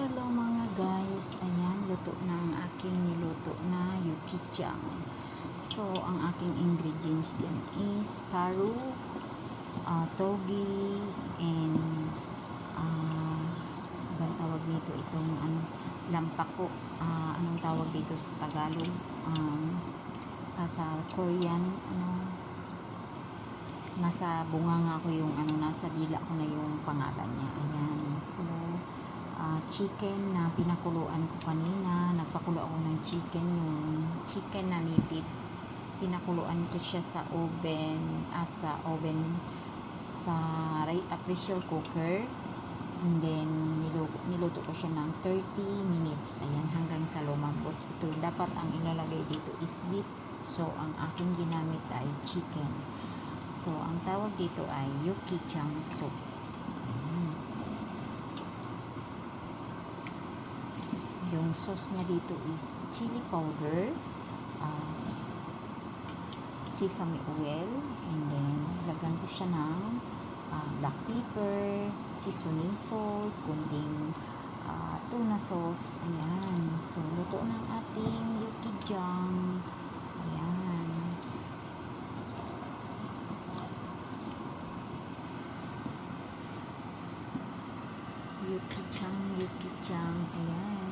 Hello mga guys, ayan, luto na ang aking niluto na yukichang. So, ang aking ingredients dyan is taro, togi, and anong tawag dito, itong lampako, anong tawag dito sa Tagalog, sa Korean, nasa bunganga ko yung nasa dila ko na yung pangalan niya. Ayan, so chicken na pinakuluan ko kanina. Nagpakulo ako ng chicken, yung chicken na native. Pinakuluan ko siya sa oven, sa pressure cooker, and then niluto ko siya ng 30 minutes. Ayan, hanggang sa lumambot. Ito, dapat ang ilalagay dito is beef. So, ang aking ginamit ay chicken. So, ang tawag dito ay yukichang soup. Yung sauce niya dito is chili powder, sesame oil, and then lagyan ko siya ng black pepper, seasoning salt, kunding tuna sauce. Ayan. So, luto ng ating yukichang. Ayan. Yukichang. Ayan.